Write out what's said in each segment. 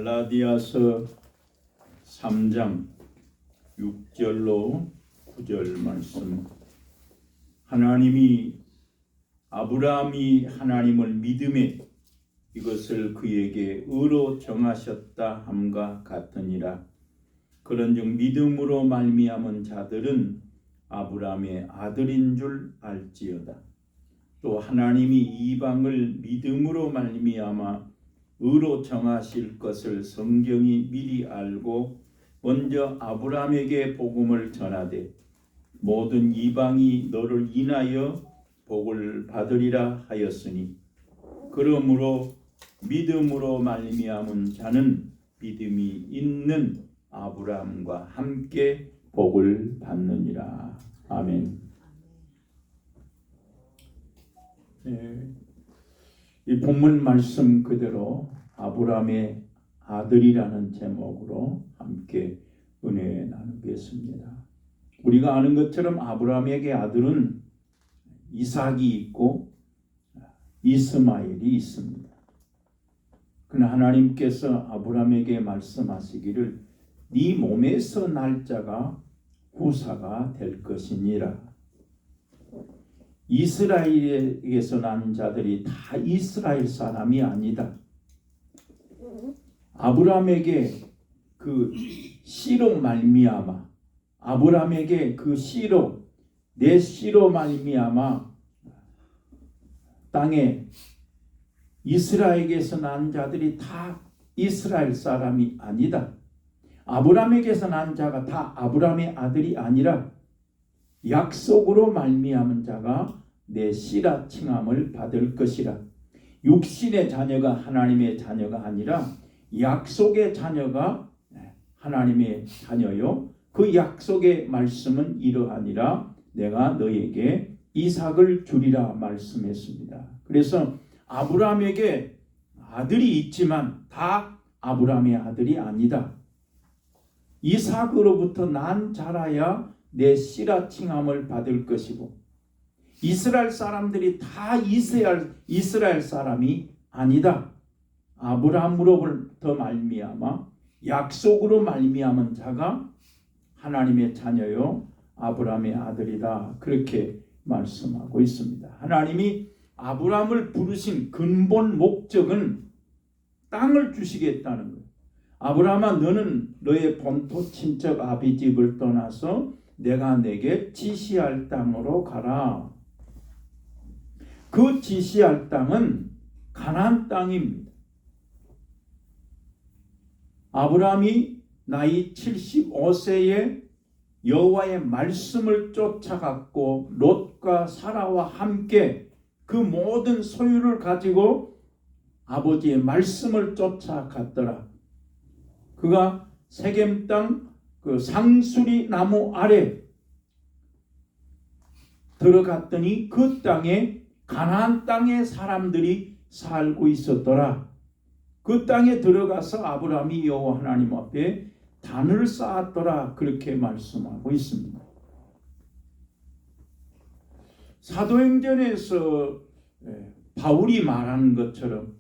갈라디아서 3장 6절로 9절 말씀. 아브라함이 하나님을 믿음에 이것을 그에게 의로 정하셨다 함과 같으니라. 그런즉 믿음으로 말미암은 자들은 아브라함의 아들인 줄 알지어다. 또 하나님이 이방을 믿음으로 말미암아 의로 정하실 것을 성경이 미리 알고 먼저 아브라함에게 복음을 전하되 모든 이방이 너를 인하여 복을 받으리라 하였으니, 그러므로 믿음으로 말미암은 자는 믿음이 있는 아브라함과 함께 복을 받느니라. 아멘. 이 본문 말씀 그대로 아브라함의 아들이라는 제목으로 함께 은혜 나누겠습니다. 우리가 아는 것처럼 아브라함에게 아들은 이삭이 있고 이스마엘이 있습니다. 그러나 하나님께서 아브라함에게 말씀하시기를 네 몸에서 날 자가 후사가 될 것이니라. 이스라엘에게서 난 자들이 다 이스라엘 사람이 아니다. 아브라함에게 그 씨로 말미암아, 아브라함에게 그 씨로, 내 씨로 말미암아 땅에 이스라엘에게서 난 자들이 다 이스라엘 사람이 아니다. 아브라함에게서 난 자가 다 아브라함의 아들이 아니라 약속으로 말미암은 자가 내 씨라 칭함을 받을 것이라. 육신의 자녀가 하나님의 자녀가 아니라 약속의 자녀가 하나님의 자녀요. 그 약속의 말씀은 이러하니라. 내가 너에게 이삭을 주리라 말씀했습니다. 그래서 아브라함에게 아들이 있지만 다 아브라함의 아들이 아니다. 이삭으로부터 난 자라야 내 씨라 칭함을 받을 것이고, 이스라엘 사람들이 다 이스라엘 사람이 아니다. 아브라함으로부터 말미암아 약속으로 말미암은 자가 하나님의 자녀요 아브라함의 아들이다. 그렇게 말씀하고 있습니다. 하나님이 아브라함을 부르신 근본 목적은 땅을 주시겠다는 거예요. 아브라함아, 너는 너의 본토 친척 아비 집을 떠나서 내가 내게 지시할 땅으로 가라. 그 지시할 땅은 가나안 땅입니다. 아브라함이 나이 75세에 여호와의 말씀을 쫓아갔고 롯과 사라와 함께 그 모든 소유를 가지고 아버지의 말씀을 쫓아갔더라. 그가 세겜 땅 그 상수리 나무 아래 들어갔더니 그 땅에 가나안 땅의 사람들이 살고 있었더라. 그 땅에 들어가서 아브라함이 여호와 하나님 앞에 단을 쌓았더라. 그렇게 말씀하고 있습니다. 사도행전에서 바울이 말하는 것처럼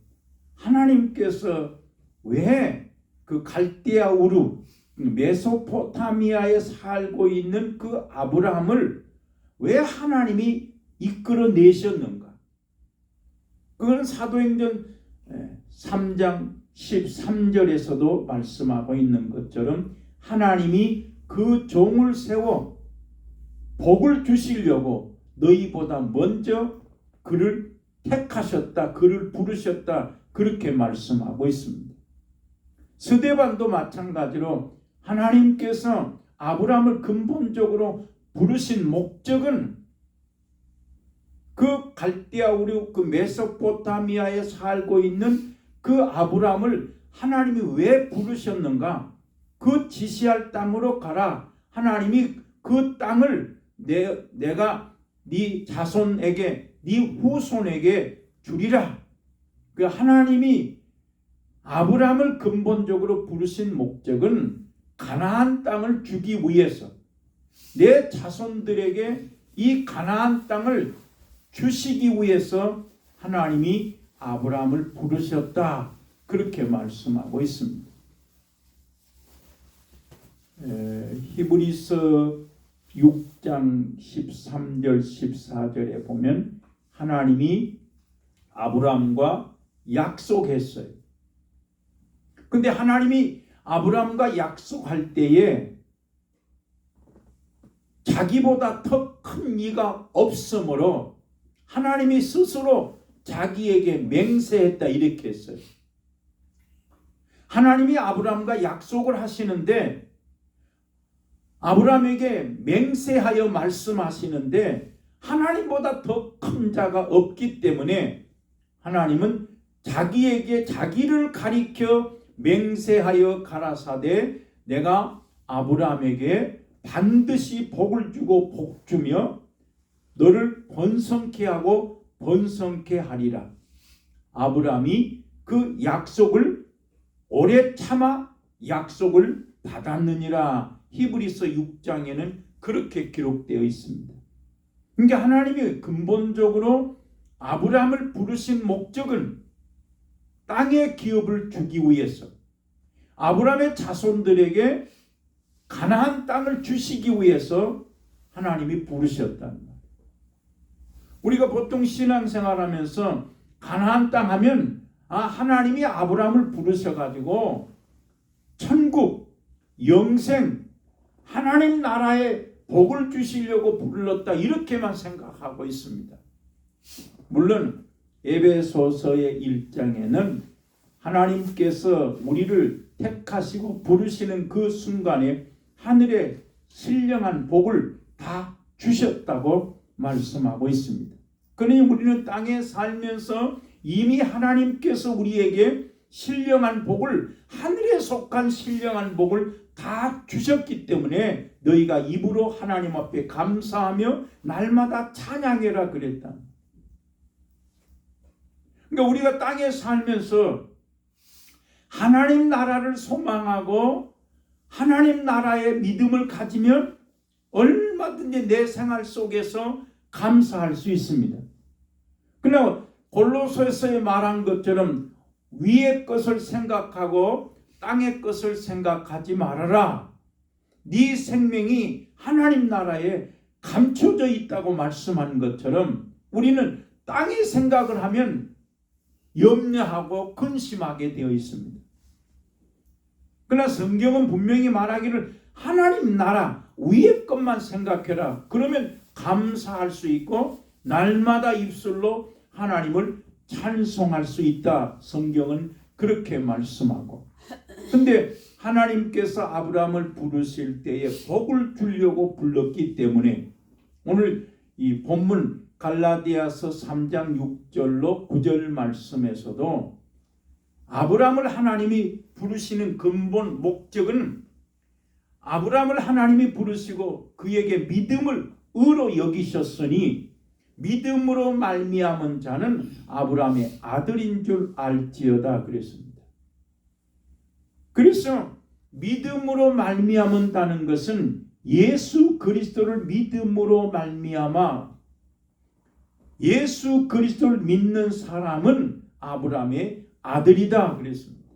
하나님께서 왜 그 갈대아 우르 메소포타미아에 살고 있는 그 아브라함을 왜 하나님이 이끌어내셨는가? 그건 사도행전 3장 13절에서도 말씀하고 있는 것처럼 하나님이 그 종을 세워 복을 주시려고 너희보다 먼저 그를 택하셨다, 그를 부르셨다, 그렇게 말씀하고 있습니다. 스데반도 마찬가지로 하나님께서 아브라함을 근본적으로 부르신 목적은 그 갈대아 우르 그 메소포타미아에 살고 있는 그 아브라함을 하나님이 왜 부르셨는가? 그 지시할 땅으로 가라. 하나님이 그 땅을 내가 네 자손에게, 네 후손에게 주리라. 그 하나님이 아브라함을 근본적으로 부르신 목적은 가나안 땅을 주기 위해서, 내 자손들에게 이 가나안 땅을 주시기 위해서 하나님이 아브라함을 부르셨다. 그렇게 말씀하고 있습니다. 히브리서 6장 13절 14절에 보면 하나님이 아브라함과 약속했어요. 근데 하나님이 아브라함과 약속할 때에 자기보다 더 큰 이가 없으므로 하나님이 스스로 자기에게 맹세했다 이렇게 했어요. 하나님이 아브라함과 약속을 하시는데 아브라함에게 맹세하여 말씀하시는데 하나님보다 더 큰 자가 없기 때문에 하나님은 자기에게 자기를 가리켜 맹세하여 가라사대 내가 아브라함에게 반드시 복을 주고 복 주며 너를 번성케 하고 번성케 하리라. 아브라함이 그 약속을 오래 참아 약속을 받았느니라. 히브리서 6장에는 그렇게 기록되어 있습니다. 그러니까 하나님이 근본적으로 아브라함을 부르신 목적은 땅의 기업을 주기 위해서 아브라함의 자손들에게 가나안 땅을 주시기 위해서 하나님이 부르셨다는 말이에요. 우리가 보통 신앙생활하면서 가나안 땅 하면 하나님이 아브라함을 부르셔가지고 천국, 영생, 하나님 나라에 복을 주시려고 불렀다 이렇게만 생각하고 있습니다. 물론 에베소서의 1장에는 하나님께서 우리를 택하시고 부르시는 그 순간에 하늘의 신령한 복을 다 주셨다고 말씀하고 있습니다. 그러니 우리는 땅에 살면서 이미 하나님께서 우리에게 신령한 복을 하늘에 속한 신령한 복을 다 주셨기 때문에 너희가 입으로 하나님 앞에 감사하며 날마다 찬양해라 그랬다. 그러니까 우리가 땅에 살면서 하나님 나라를 소망하고 하나님 나라의 믿음을 가지면 얼마든지 내 생활 속에서 감사할 수 있습니다. 그러나 골로새서에 말한 것처럼 위의 것을 생각하고 땅의 것을 생각하지 말아라. 네 생명이 하나님 나라에 감춰져 있다고 말씀한 것처럼 우리는 땅의 생각을 하면 염려하고 근심하게 되어 있습니다. 그러나 성경은 분명히 말하기를 하나님 나라 위의 것만 생각해라. 그러면 감사할 수 있고 날마다 입술로 하나님을 찬송할 수 있다. 성경은 그렇게 말씀하고. 근데 하나님께서 아브라함을 부르실 때에 복을 주려고 불렀기 때문에 오늘 이 본문 갈라디아서 3장 6절로 9절 말씀에서도 아브라함을 하나님이 부르시는 근본 목적은 아브라함을 하나님이 부르시고 그에게 믿음을 의로 여기셨으니 믿음으로 말미암은 자는 아브라함의 아들인 줄 알지어다 그랬습니다. 그래서 믿음으로 말미암은다는 것은 예수 그리스도를 믿음으로 말미암아 예수 그리스도를 믿는 사람은 아브라함의 아들이다 그랬습니다.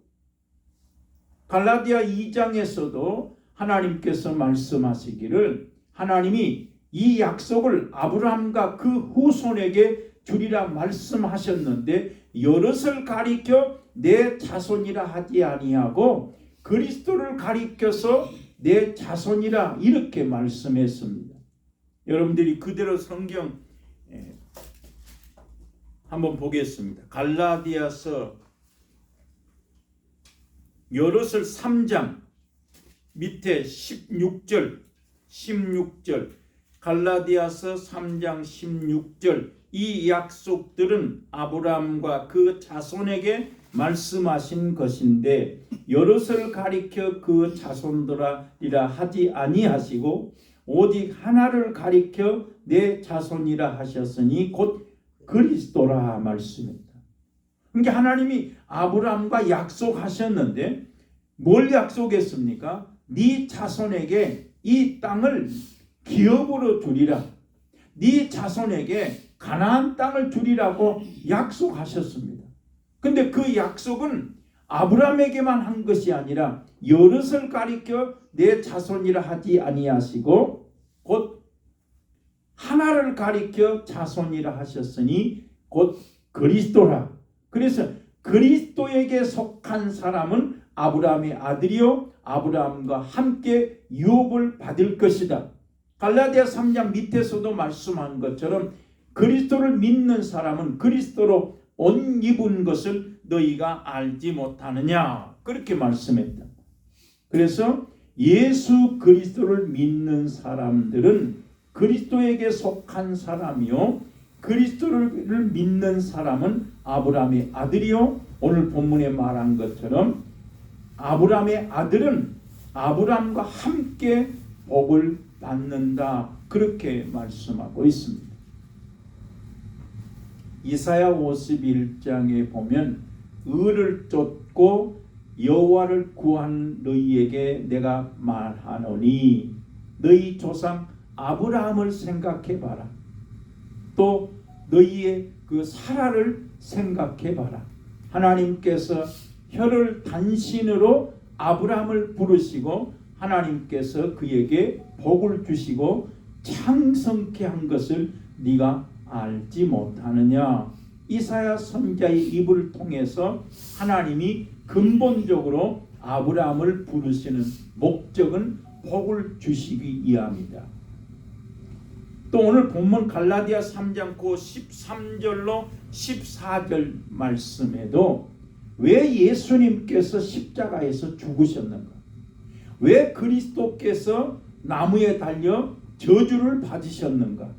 갈라디아 2장에서도 하나님께서 말씀하시기를 하나님이 이 약속을 아브라함과 그 후손에게 주리라 말씀하셨는데 여럿을 가리켜 내 자손이라 하지 아니하고 그리스도를 가리켜서 내 자손이라 이렇게 말씀했습니다. 여러분들이 그대로 성경 한번 보겠습니다. 갈라디아서 여럿을 3장 밑에 16절 갈라디아서 3장 16절 이 약속들은 아브라함과 그 자손에게 말씀하신 것인데 여럿을 가리켜 그 자손들이라 하지 아니하시고 오직 하나를 가리켜 내 자손이라 하셨으니 곧 그리스도라 말씀입니다. 그러니까 하나님이 아브라함과 약속하셨는데 뭘 약속했습니까? 네 자손에게 이 땅을 기업으로 주리라. 네 자손에게 가나안 땅을 주리라고 약속하셨습니다. 근데 그 약속은 아브라함에게만 한 것이 아니라 여럿을 가리켜 내 자손이라 하지 아니하시고 곧 하나를 가리켜 자손이라 하셨으니 곧 그리스도라. 그래서 그리스도에게 속한 사람은 아브라함의 아들이요 아브라함과 함께 유업을 받을 것이다. 갈라디아 3장 밑에서도 말씀한 것처럼 그리스도를 믿는 사람은 그리스도로 옷 입은 것을 너희가 알지 못하느냐 그렇게 말씀했다. 그래서 예수 그리스도를 믿는 사람들은 그리스도에게 속한 사람이요 그리스도를 믿는 사람은 아브라함의 아들이요 오늘 본문에 말한 것처럼 아브라함의 아들은 아브라함과 함께 복을 받는다 그렇게 말씀하고 있습니다. 이사야 51장에 보면 의를 쫓고 여호와를 구한 너희에게 내가 말하노니 너희 조상 아브라함을 생각해 봐라. 또 너희의 그 사라를 생각해 봐라. 하나님께서 혀를 단신으로 아브라함을 부르시고 하나님께서 그에게 복을 주시고 창성케 한 것을 네가 알지 못하느냐. 이사야 선지자의 입을 통해서 하나님이 근본적으로 아브라함을 부르시는 목적은 복을 주시기 위함이다. 또 오늘 본문 갈라디아 3장 13절로 14절 말씀에도 왜 예수님께서 십자가에서 죽으셨는가? 왜 그리스도께서 나무에 달려 저주를 받으셨는가?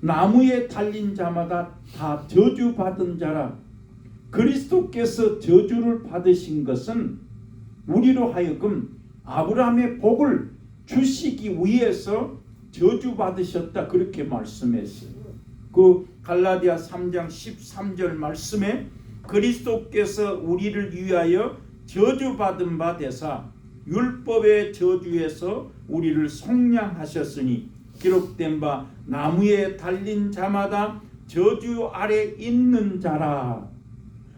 나무에 달린 자마다 다 저주받은 자라. 그리스도께서 저주를 받으신 것은 우리로 하여금 아브라함의 복을 주시기 위해서 저주받으셨다 그렇게 말씀했어요. 그 갈라디아 3장 13절 말씀에 그리스도께서 우리를 위하여 저주받은 바 되사 율법의 저주에서 우리를 속량하셨으니 기록된 바 나무에 달린 자마다 저주 아래 있는 자라.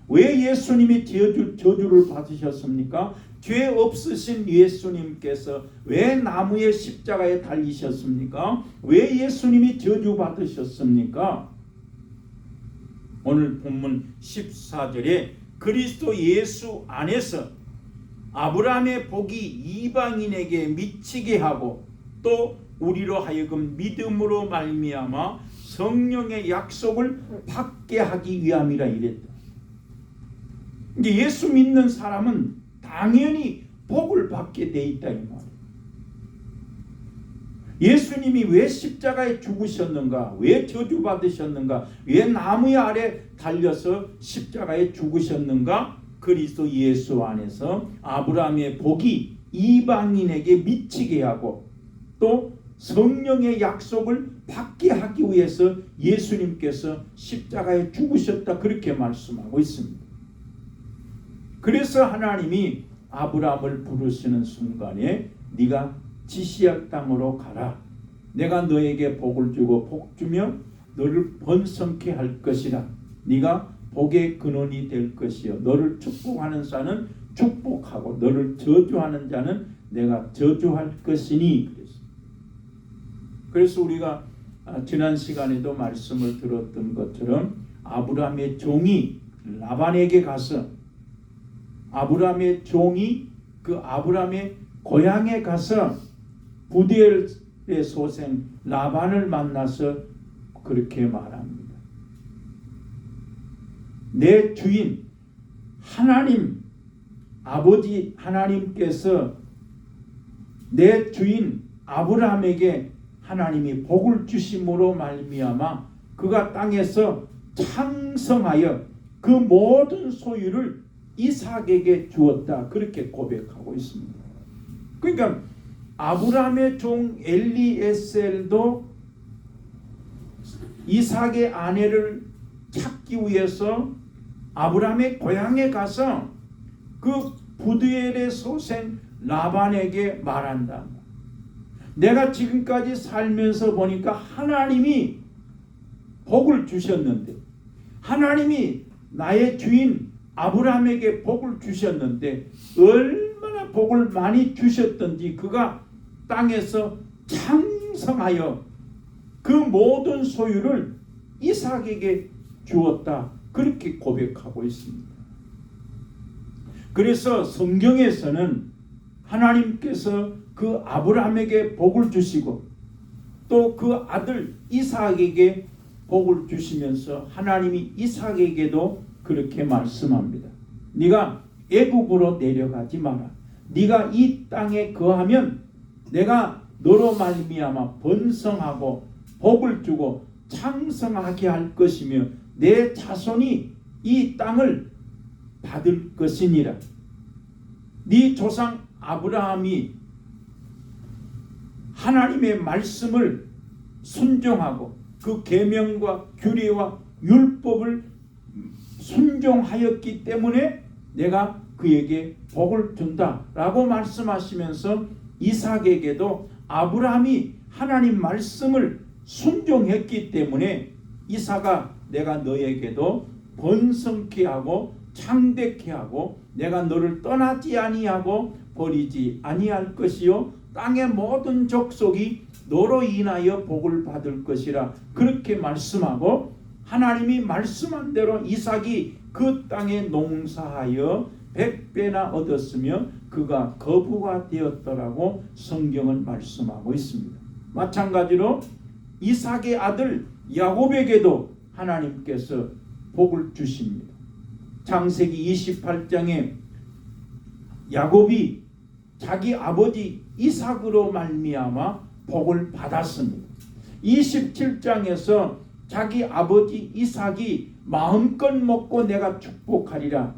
왜 예수님이 저주를 받으셨습니까? 죄 없으신 예수님께서 왜 나무의 십자가에 달리셨습니까? 왜 예수님이 저주 받으셨습니까? 오늘 본문 14절에 그리스도 예수 안에서 아브라함의 복이 이방인에게 미치게 하고 또 우리로 하여금 믿음으로 말미암아 성령의 약속을 받게 하기 위함이라 이랬다. 이제 예수 믿는 사람은 당연히 복을 받게 돼 있다 이 말이에요. 예수님이 왜 십자가에 죽으셨는가? 왜 저주받으셨는가? 왜 나무 아래 달려서 십자가에 죽으셨는가? 그리스도 예수 안에서 아브라함의 복이 이방인에게 미치게 하고 또 성령의 약속을 받게 하기 위해서 예수님께서 십자가에 죽으셨다 그렇게 말씀하고 있습니다. 그래서 하나님이 아브라함을 부르시는 순간에 네가 지시약 땅으로 가라. 내가 너에게 복을 주고 복 주며 너를 번성케 할 것이라. 네가 복의 근원이 될 것이요 너를 축복하는 자는 축복하고 너를 저주하는 자는 내가 저주할 것이니. 그래서 우리가 지난 시간에도 말씀을 들었던 것처럼 아브라함의 종이 라반에게 가서 아브라함의 종이 그 아브라함의 고향에 가서 부두엘의 소생 라반을 만나서 그렇게 말합니다. 내 주인 하나님 아버지 하나님께서 내 주인 아브라함에게 하나님이 복을 주심으로 말미암아 그가 땅에서 창성하여 그 모든 소유를 이삭에게 주었다 그렇게 고백하고 있습니다. 그러니까 아브라함의 종 엘리에셀도 이삭의 아내를 찾기 위해서 아브라함의 고향에 가서 그 부두엘의 소생 라반에게 말한다. 내가 지금까지 살면서 보니까 하나님이 복을 주셨는데 하나님이 나의 주인 아브라함에게 복을 주셨는데 얼마나 복을 많이 주셨던지 그가 땅에서 창성하여 그 모든 소유를 이삭에게 주었다. 그렇게 고백하고 있습니다. 그래서 성경에서는 하나님께서 그 아브라함에게 복을 주시고 또 그 아들 이삭에게 복을 주시면서 하나님이 이삭에게도 그렇게 말씀합니다. 네가 애굽으로 내려가지 마라. 네가 이 땅에 거하면 내가 너로 말미암아 번성하고 복을 주고 창성하게 할 것이며 내 자손이 이 땅을 받을 것이니라. 네 조상 아브라함이 하나님의 말씀을 순종하고 그 계명과 규례와 율법을 순종하였기 때문에 내가 그에게 복을 준다라고 말씀하시면서 이삭에게도 아브라함이 하나님 말씀을 순종했기 때문에 이삭아 내가 너에게도 번성케 하고 창대케 하고 내가 너를 떠나지 아니하고 버리지 아니할 것이요 땅의 모든 족속이 너로 인하여 복을 받을 것이라 그렇게 말씀하고 하나님이 말씀한 대로 이삭이 그 땅에 농사하여 100배나 얻었으며 그가 거부가 되었더라고 성경은 말씀하고 있습니다. 마찬가지로 이삭의 아들 야곱에게도 하나님께서 복을 주십니다. 창세기 28장에 야곱이 자기 아버지 이삭으로 말미암아 복을 받았습니다. 27장에서 자기 아버지 이삭이 마음껏 먹고 내가 축복하리라.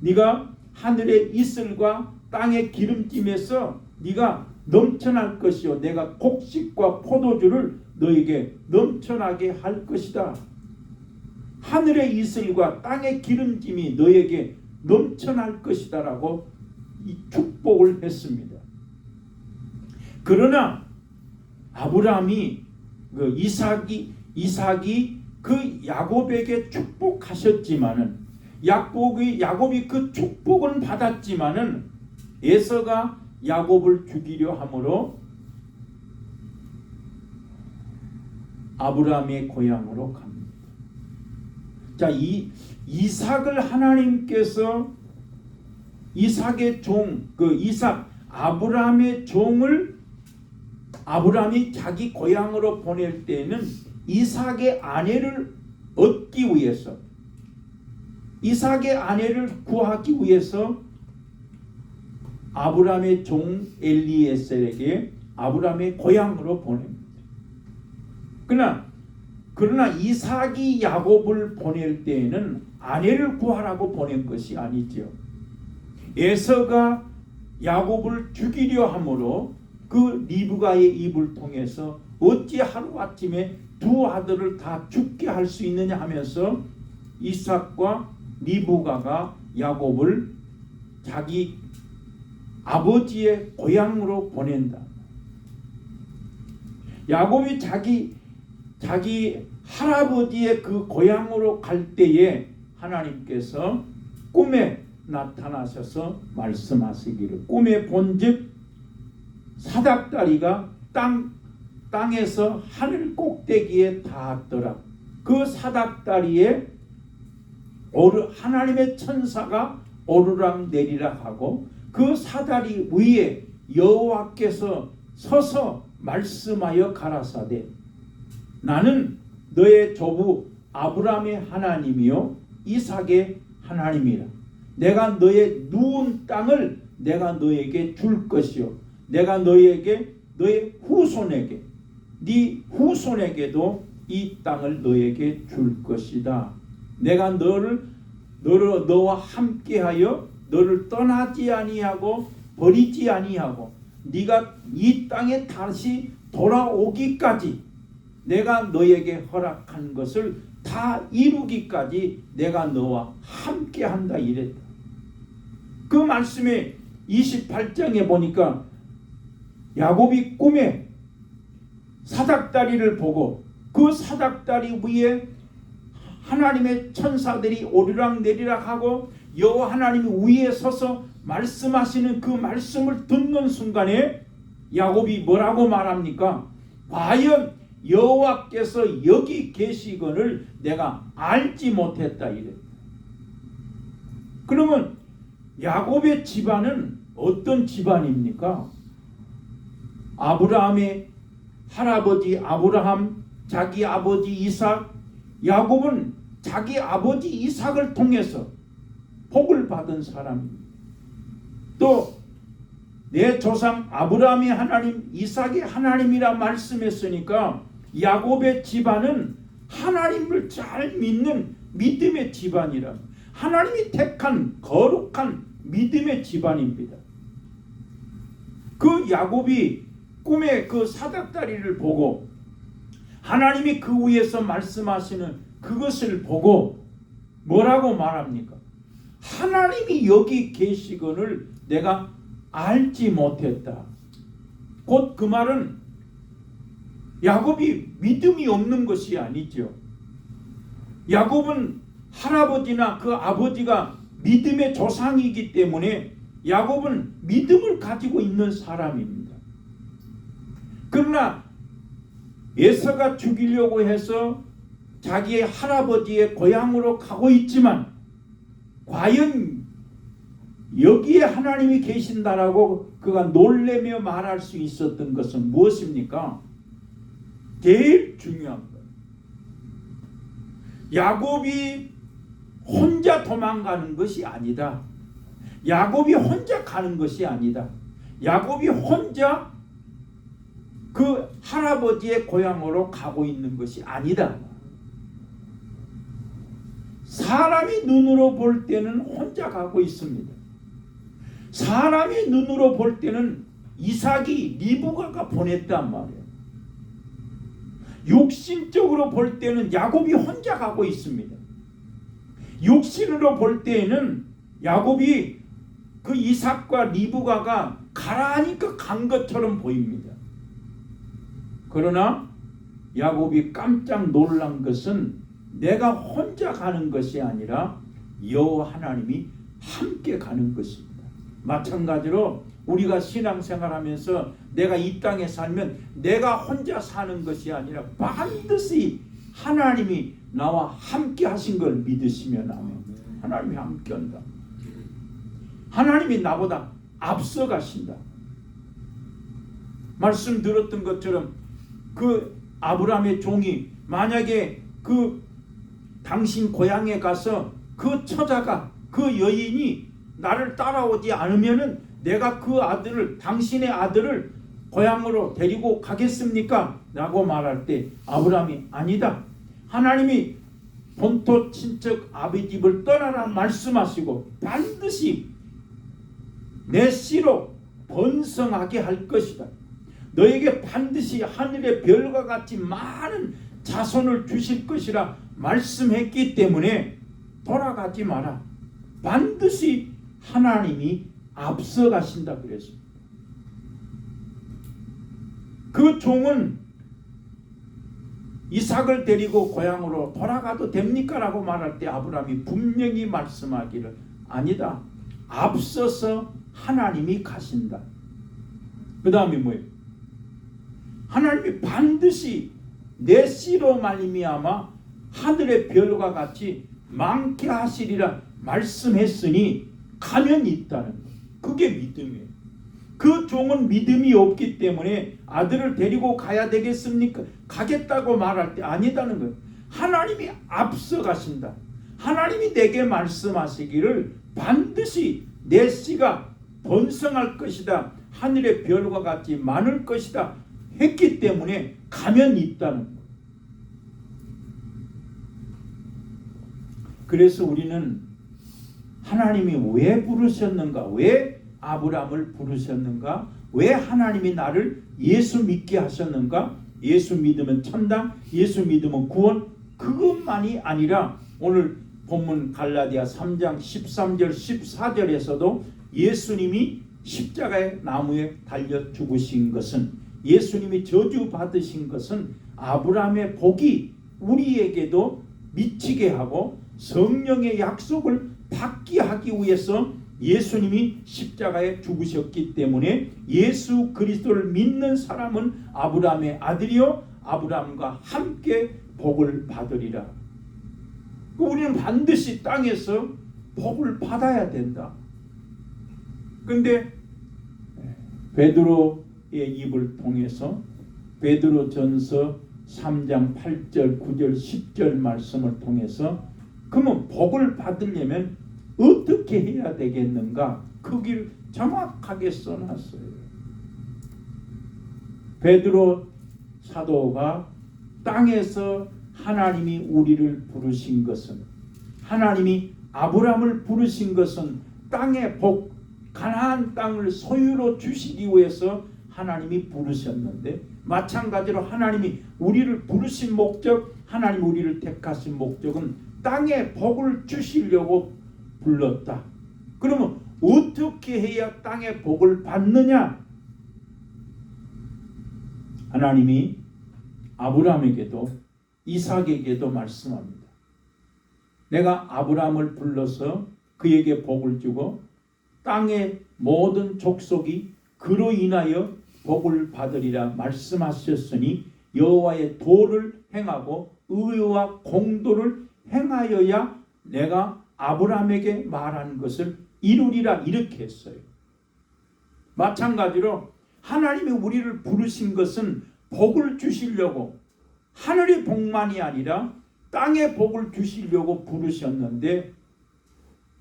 네가 하늘의 이슬과 땅의 기름짐에서 네가 넘쳐날 것이요 내가 곡식과 포도주를 너에게 넘쳐나게 할 것이다. 하늘의 이슬과 땅의 기름짐이 너에게 넘쳐날 것이다라고 이 축복을 했습니다. 그러나 아브라함이 이삭이 그 야곱에게 축복하셨지만은 야곱이 그 축복은 받았지만은 에서가 야곱을 죽이려 함으로 아브라함의 고향으로 갑니다. 자, 이 이삭을 하나님께서 이삭의 종, 아브라함의 종을 아브라함이 자기 고향으로 보낼 때에는 이삭의 아내를 얻기 위해서 이삭의 아내를 구하기 위해서 아브라함의 종 엘리에셀에게 아브라함의 고향으로 보냅니다. 그러나 이삭이 야곱을 보낼 때에는 아내를 구하라고 보낸 것이 아니죠. 에서가 야곱을 죽이려 함으로 그 리브가의 입을 통해서 어찌 하루아침에 두 아들을 다 죽게 할 수 있느냐 하면서 이삭과 리브가가 야곱을 자기 아버지의 고향으로 보낸다. 야곱이 자기 할아버지의 그 고향으로 갈 때에 하나님께서 꿈에 나타나셔서 말씀하시기를 꿈에 본즉 사닥다리가 땅에서 하늘 꼭대기에 닿았더라. 그 사닥다리에 하나님의 천사가 오르락 내리락 하고 그 사다리 위에 여호와께서 서서 말씀하여 가라사대 나는 너의 조부 아브라함의 하나님이요 이삭의 하나님이라. 내가 너의 누운 땅을 내가 너에게 줄 것이요 내가 너의 후손에게 네 후손에게도 이 땅을 너에게 줄 것이다. 내가 너와 함께하여 너를 떠나지 아니하고 버리지 아니하고 네가 이 땅에 다시 돌아오기까지 내가 너에게 허락한 것을 다 이루기까지 내가 너와 함께한다 이랬다. 그 말씀에 28장에 보니까 야곱이 꿈에 사닥다리를 보고 그 사닥다리 위에 하나님의 천사들이 오르락 내리락 하고 여호와 하나님이 위에 서서 말씀하시는 그 말씀을 듣는 순간에 야곱이 뭐라고 말합니까? 과연 여호와께서 여기 계시거늘 내가 알지 못했다 이래. 그러면 야곱의 집안은 어떤 집안입니까? 아브라함의 할아버지 아브라함, 자기 아버지 이삭, 야곱은 자기 아버지 이삭을 통해서 복을 받은 사람입니다. 또 내 조상 아브라함의 하나님, 이삭의 하나님이라 말씀했으니까 야곱의 집안은 하나님을 잘 믿는 믿음의 집안이라, 하나님이 택한 거룩한 믿음의 집안입니다. 그 야곱이 꿈에 그 사닥다리를 보고 하나님이 그 위에서 말씀하시는 그것을 보고 뭐라고 말합니까? 하나님이 여기 계시거늘 내가 알지 못했다. 곧 그 말은 야곱이 믿음이 없는 것이 아니죠. 야곱은 할아버지나 그 아버지가 믿음의 조상이기 때문에 야곱은 믿음을 가지고 있는 사람입니다. 그러나 에서가 죽이려고 해서 자기의 할아버지의 고향으로 가고 있지만 과연 여기에 하나님이 계신다라고 그가 놀래며 말할 수 있었던 것은 무엇입니까? 제일 중요한 것. 야곱이 혼자 도망가는 것이 아니다. 야곱이 혼자 가는 것이 아니다. 야곱이 혼자 그 할아버지의 고향으로 가고 있는 것이 아니다. 사람이 눈으로 볼 때는 혼자 가고 있습니다. 사람이 눈으로 볼 때는 이삭이 리브가가 보냈단 말이에요. 육신적으로 볼 때는 야곱이 혼자 가고 있습니다. 육신으로 볼 때에는 야곱이 그 이삭과 리브가가 가라 하니까 간 것처럼 보입니다. 그러나 야곱이 깜짝 놀란 것은 내가 혼자 가는 것이 아니라 여호와 하나님이 함께 가는 것입니다. 마찬가지로 우리가 신앙생활하면서 내가 이 땅에 살면 내가 혼자 사는 것이 아니라 반드시 하나님이 나와 함께 하신 걸 믿으시면 아멘. 하나님이 함께 한다. 하나님이 나보다 앞서 가신다. 말씀 들었던 것처럼 그 아브라함의 종이 만약에 그 당신 고향에 가서 그 처자가 그 여인이 나를 따라오지 않으면은 내가 그 아들을 당신의 아들을 고향으로 데리고 가겠습니까? 라고 말할 때 아브라함이 아니다. 하나님이 본토 친척 아비 집을 떠나라 말씀하시고 반드시 내 씨로 번성하게 할 것이다. 너에게 반드시 하늘의 별과 같이 많은 자손을 주실 것이라 말씀했기 때문에 돌아가지 마라. 반드시 하나님이 앞서 가신다 그랬습니다. 그 종은 이삭을 데리고 고향으로 돌아가도 됩니까? 라고 말할 때 아브라함이 분명히 말씀하기를 아니다. 앞서서 하나님이 가신다. 그 다음에 뭐예요? 하나님이 반드시 내 씨로 말미암아 하늘의 별과 같이 많게 하시리라 말씀했으니 가면 있다는 거예요. 그게 믿음이에요. 그 종은 믿음이 없기 때문에 아들을 데리고 가야 되겠습니까? 가겠다고 말할 때 아니다는 거예요. 하나님이 앞서 가신다. 하나님이 내게 말씀하시기를 반드시 내 씨가 번성할 것이다. 하늘의 별과 같이 많을 것이다. 했기 때문에 가면 있다는 거예요. 그래서 우리는 하나님이 왜 부르셨는가? 왜 아브라함을 부르셨는가? 왜 하나님이 나를 예수 믿게 하셨는가? 예수 믿으면 천당, 예수 믿으면 구원, 그것만이 아니라 오늘 본문 갈라디아 3장 13절 14절에서도 예수님이 십자가의 나무에 달려 죽으신 것은, 예수님이 저주 받으신 것은 아브라함의 복이 우리에게도 미치게 하고 성령의 약속을 받게 하기 위해서 예수님이 십자가에 죽으셨기 때문에 예수 그리스도를 믿는 사람은 아브라함의 아들이요 아브라함과 함께 복을 받으리라. 우리는 반드시 땅에서 복을 받아야 된다. 그런데 베드로의 입을 통해서 베드로전서 3장 8절 9절 10절 말씀을 통해서 그러면 복을 받으려면 어떻게 해야 되겠는가? 그 길 정확하게 써놨어요. 베드로 사도가 땅에서 하나님이 우리를 부르신 것은, 하나님이 아브라함을 부르신 것은 땅의 복, 가나안 땅을 소유로 주시기 위해서 하나님이 부르셨는데, 마찬가지로 하나님이 우리를 부르신 목적, 하나님 우리를 택하신 목적은 땅에 복을 주시려고 불렀다. 그러면 어떻게 해야 땅의 복을 받느냐? 하나님이 아브라함에게도 이삭에게도 말씀합니다. 내가 아브라함을 불러서 그에게 복을 주고 땅의 모든 족속이 그로 인하여 복을 받으리라 말씀하셨으니 여호와의 도를 행하고 의와 공도를 행하여야 내가 아브라함에게 말한 것을 이루리라 이렇게 했어요. 마찬가지로 하나님이 우리를 부르신 것은 복을 주시려고, 하늘의 복만이 아니라 땅의 복을 주시려고 부르셨는데,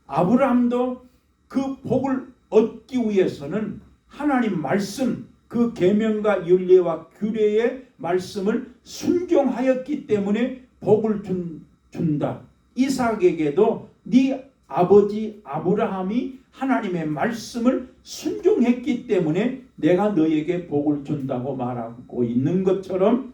아브라함도 그 복을 얻기 위해서는 하나님 말씀, 그 계명과 율례와 규례의 말씀을 순종하였기 때문에 복을 준다. 이삭에게도 네 아버지 아브라함이 하나님의 말씀을 순종했기 때문에 내가 너에게 복을 준다고 말하고 있는 것처럼,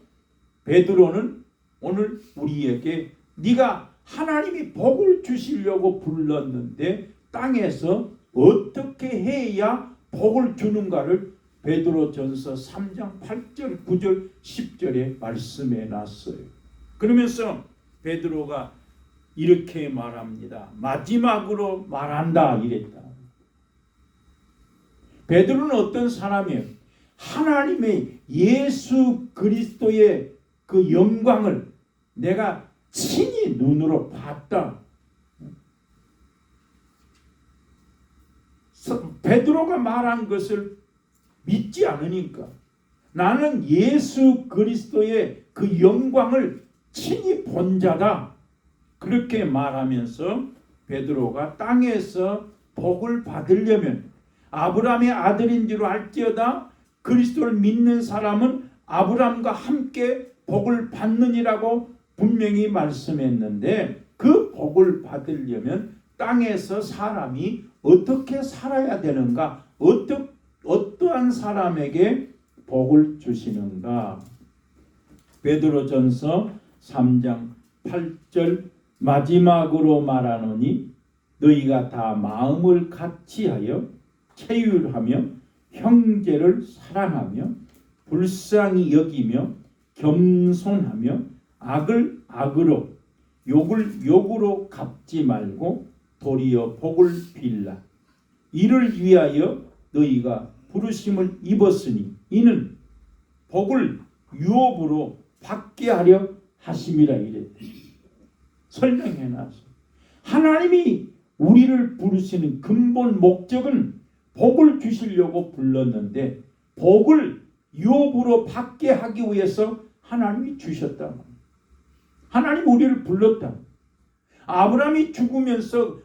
베드로는 오늘 우리에게 네가 하나님이 복을 주시려고 불렀는데 땅에서 어떻게 해야 복을 주는가를 베드로전서 3장 8절 9절 10절에 말씀해 놨어요. 그러면서 베드로가 이렇게 말합니다. 마지막으로 말한다 이랬다. 베드로는 어떤 사람이에요? 하나님의 예수 그리스도의 그 영광을 내가 친히 눈으로 봤다. 베드로가 말한 것을 믿지 않으니까, 나는 예수 그리스도의 그 영광을 친히 본 자다. 그렇게 말하면서 베드로가 땅에서 복을 받으려면 아브라함의 아들인 줄 알지어다 그리스도를 믿는 사람은 아브라함과 함께 복을 받느니라고 분명히 말씀했는데, 그 복을 받으려면 땅에서 사람이 어떻게 살아야 되는가? 어떠한 사람에게 복을 주시는가? 베드로전서 3장 8절 마지막으로 말하노니 너희가 다 마음을 같이하여 체휼하며 형제를 사랑하며 불쌍히 여기며 겸손하며 악을 악으로 욕을 욕으로 갚지 말고 도리어 복을 빌라. 이를 위하여 너희가 부르심을 입었으니 이는 복을 유업으로 받게 하려 하심이라 이랬다. 설명해 놨어. 하나님이 우리를 부르시는 근본 목적은 복을 주시려고 불렀는데, 복을 유업으로 받게 하기 위해서 하나님이 주셨다. 하나님 우리를 불렀다. 아브라함이 죽으면서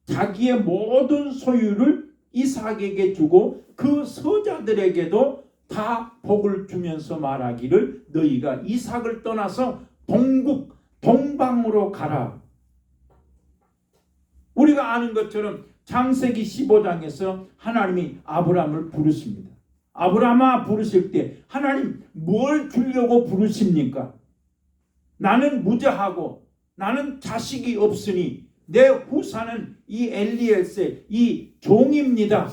자기의 모든 소유를 이삭에게 주고 그 서자들에게도 다 복을 주면서 말하기를 너희가 이삭을 떠나서 동방으로 가라. 우리가 아는 것처럼 창세기 15장에서 하나님이 아브라함을 부르십니다. 아브라함아 부르실 때 하나님 뭘 주려고 부르십니까? 나는 무자하고 나는 자식이 없으니 내 후사는 이 엘리에셀 이 종입니다.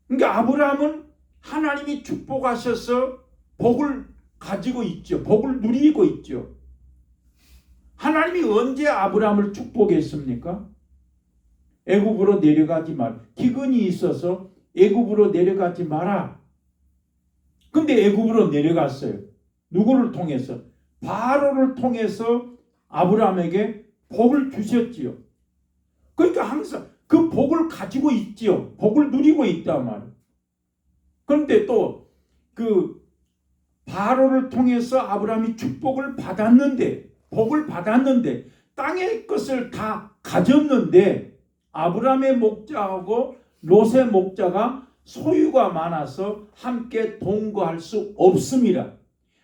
그러니까 아브라함은 하나님이 축복하셔서 복을 가지고 있죠. 복을 누리고 있죠. 하나님이 언제 아브라함을 축복했습니까? 애굽으로 내려가지 마라. 기근이 있어서 애굽으로 내려가지 마라. 근데 애굽으로 내려갔어요. 누구를 통해서? 바로를 통해서 아브라함에게 복을 주셨지요. 그러니까 항상 그 복을 가지고 있지요. 복을 누리고 있단 말이에요. 그런데 또 그 바로를 통해서 아브라함이 축복을 받았는데, 복을 받았는데 땅의 것을 다 가졌는데 아브라함의 목자하고 롯의 목자가 소유가 많아서 함께 동거할 수 없습니다.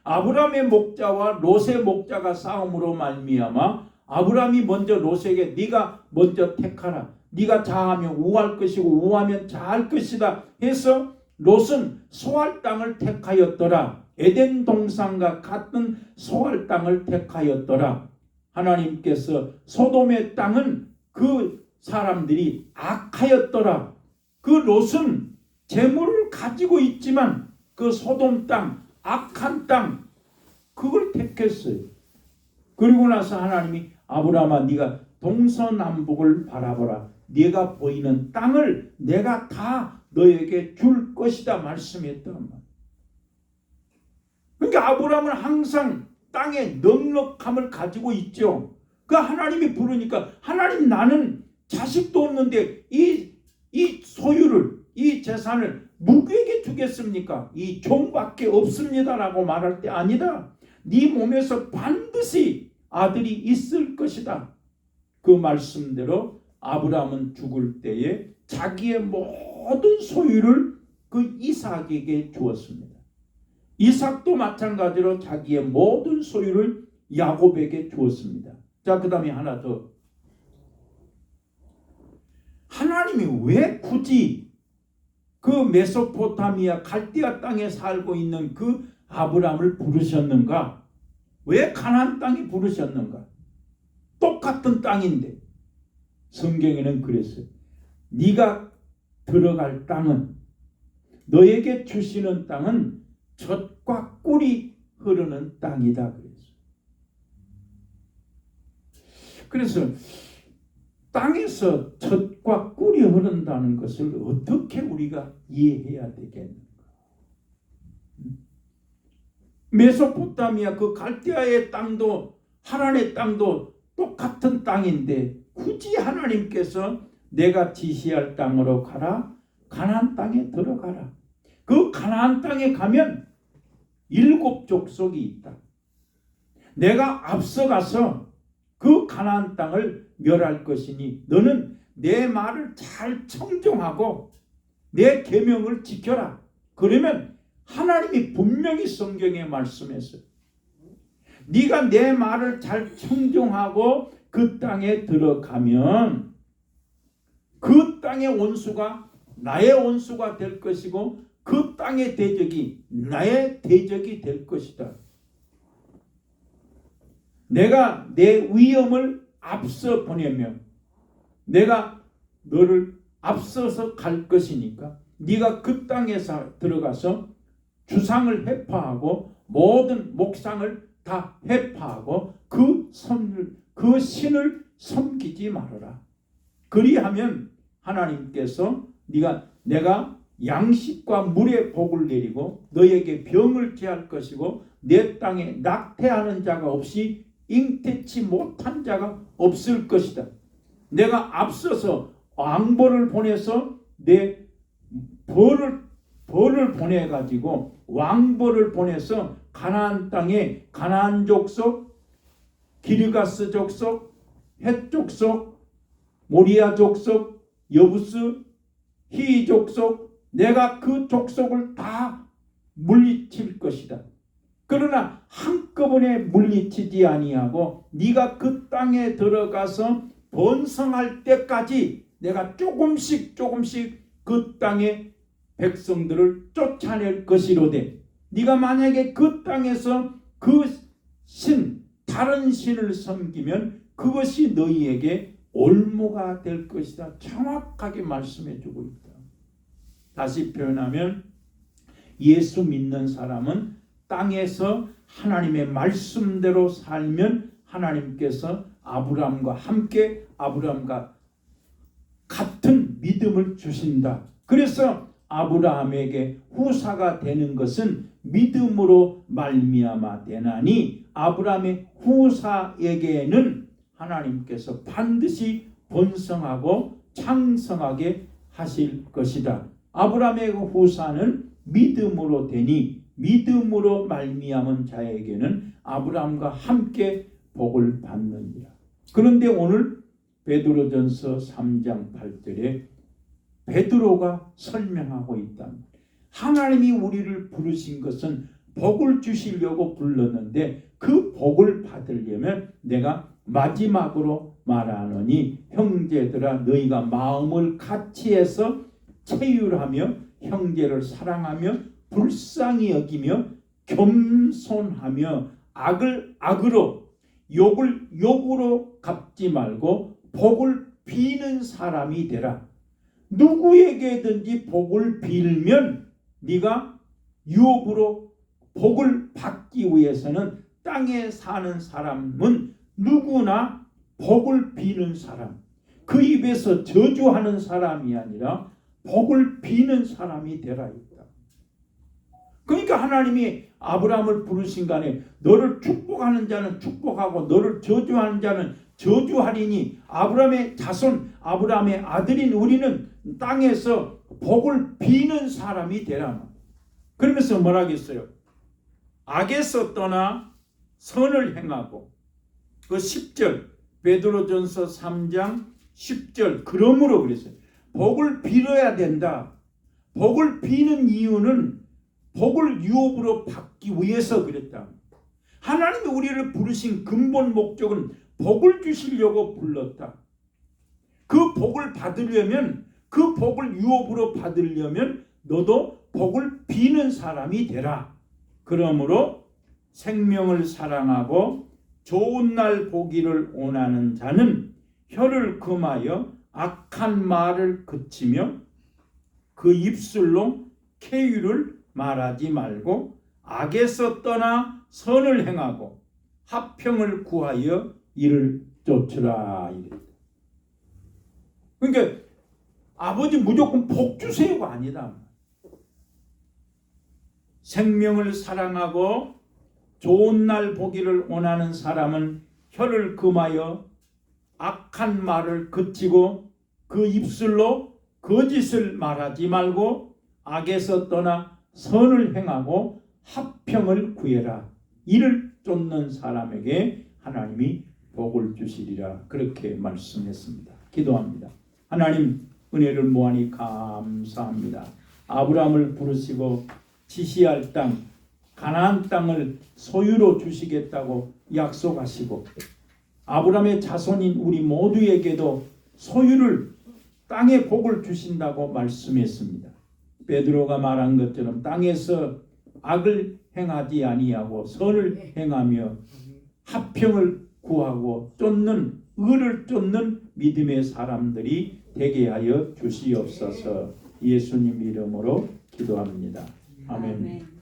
아브라함의 목자와 롯의 목자가 싸움으로 말미암아 아브라함이 먼저 롯에게 네가 먼저 택하라. 네가 자하면 우할 것이고 우하면 자할 것이다 해서 롯은 소할 땅을 택하였더라. 에덴 동산과 같은 소할 땅을 택하였더라. 하나님께서 소돔의 땅은 그 사람들이 악하였더라. 그 롯은 재물을 가지고 있지만 그 소돔 땅, 악한 땅, 그걸 택했어요. 그리고 나서 하나님이 아브라함아 네가 동서남북을 바라보라. 네가 보이는 땅을 내가 다 너에게 줄 것이다 말씀했단 말이에요. 그러니까 아브라함은 항상 땅에 넉넉함을 가지고 있죠. 그 하나님이 부르니까 하나님 나는 자식도 없는데 이 소유를, 이 재산을 누구에게 주겠습니까? 이 종밖에 없습니다라고 말할 때 아니다. 네 몸에서 반드시 아들이 있을 것이다. 그 말씀대로 아브라함은 죽을 때에 자기의 모든 소유를 그 이삭에게 주었습니다. 이삭도 마찬가지로 자기의 모든 소유를 야곱에게 주었습니다. 자, 그 다음에 하나 더. 하나님이 왜 굳이 그 메소포타미아 갈대아 땅에 살고 있는 그 아브라함을 부르셨는가? 왜 가나안 땅에 부르셨는가? 똑같은 땅인데. 성경에는 그랬어요. 네가 들어갈 땅은, 너에게 주시는 땅은 젖과 꿀이 흐르는 땅이다 그랬어요. 그래서 땅에서 젖과 꿀이 흐른다는 것을 어떻게 우리가 이해해야 되겠는가? 메소포타미아 그 갈대아의 땅도 하란의 땅도 똑같은 땅인데 굳이 하나님께서 내가 지시할 땅으로 가라, 가나안 땅에 들어가라. 그 가나안 땅에 가면 7 족속이 있다. 내가 앞서가서 그 가나안 땅을 멸할 것이니 너는 내 말을 잘 청종하고 내 계명을 지켜라. 그러면 하나님이 분명히 성경에 말씀했어요. 네가 내 말을 잘 청종하고 그 땅에 들어가면 그 땅의 원수가 나의 원수가 될 것이고 그 땅의 대적이 나의 대적이 될 것이다. 내가 내 위엄을 앞서 보내며 내가 너를 앞서서 갈 것이니까 네가 그 땅에 들어가서 주상을 해파하고 모든 목상을 다 해파하고 그 신을 섬기지 말아라. 그리하면 하나님께서 내가 양식과 물의 복을 내리고 너에게 병을 제할 것이고 내 땅에 낙태하는 자가 없이 잉태치 못한 자가 없을 것이다. 내가 앞서서 왕벌을 보내서 내 벌을 보내가지고 왕벌을 보내서 가나안 땅에 가나안 족속, 기르가스 족속, 헷 족속, 모리아 족속, 여부스, 히 족속, 내가 그 족속을 다 물리칠 것이다. 그러나 한꺼번에 물리치지 아니하고 네가 그 땅에 들어가서 번성할 때까지 내가 조금씩 그 땅의 백성들을 쫓아낼 것이로되 네가 만약에 그 땅에서 그 다른 신을 섬기면 그것이 너희에게 올무가 될 것이다. 정확하게 말씀해 주고 있다. 다시 표현하면 예수 믿는 사람은 땅에서 하나님의 말씀대로 살면 하나님께서 아브라함과 함께 아브라함과 같은 믿음을 주신다. 그래서 아브라함에게 후사가 되는 것은 믿음으로 말미암아 되나니 아브라함의 후사에게는 하나님께서 반드시 번성하고 창성하게 하실 것이다. 아브라함의 후사는 믿음으로 되니 믿음으로 말미암은 자에게는 아브라함과 함께 복을 받느니라. 그런데 오늘 베드로전서 3장 8절에 베드로가 설명하고 있다. 하나님이 우리를 부르신 것은 복을 주시려고 불렀는데 그 복을 받으려면 내가 마지막으로 말하노니 형제들아 너희가 마음을 같이해서 체휼하며 형제를 사랑하며 불쌍히 여기며 겸손하며 악을 악으로 욕을 욕으로 갚지 말고 복을 비는 사람이 되라. 누구에게든지 복을 빌면 네가 유업으로 복을 받기 위해서는 땅에 사는 사람은 누구나 복을 비는 사람, 그 입에서 저주하는 사람이 아니라 복을 비는 사람이 되라 있다. 그러니까 하나님이 아브라함을 부르신 간에 너를 축복하는 자는 축복하고 너를 저주하는 자는 저주하리니 아브라함의 자손, 아브라함의 아들인 우리는 땅에서 복을 비는 사람이 되라. 그러면서 뭐라겠어요? 악에서 떠나 선을 행하고 그 10절 베드로전서 3장 10절 그러므로 그랬어요. 복을 빌어야 된다. 복을 비는 이유는 복을 유업으로 받기 위해서 그랬다. 하나님이 우리를 부르신 근본 목적은 복을 주시려고 불렀다. 그 복을 받으려면 그 복을 유업으로 받으려면 너도 복을 비는 사람이 되라. 그러므로 생명을 사랑하고 좋은 날 보기를 원하는 자는 혀를 금하여 악한 말을 그치며 그 입술로 계율을 말하지 말고 악에서 떠나 선을 행하고 화평을 구하여 이를 쫓으라. 그러니까 아버지 무조건 복 주세요가 아니다. 생명을 사랑하고 좋은 날 보기를 원하는 사람은 혀를 금하여 악한 말을 그치고 그 입술로 거짓을 말하지 말고 악에서 떠나 선을 행하고 화평을 구해라. 이를 쫓는 사람에게 하나님이 복을 주시리라. 그렇게 말씀했습니다. 기도합니다. 하나님 은혜를 무한히 감사합니다. 아브라함을 부르시고 지시할 땅 가나안 땅을 소유로 주시겠다고 약속하시고 아브라함의 자손인 우리 모두에게도 소유를 땅의 복을 주신다고 말씀했습니다. 베드로가 말한 것처럼 땅에서 악을 행하지 아니하고 선을 행하며 화평을 구하고 쫓는 의를 쫓는 믿음의 사람들이 되게 하여 주시옵소서. 예수님 이름으로 기도합니다. 아멘.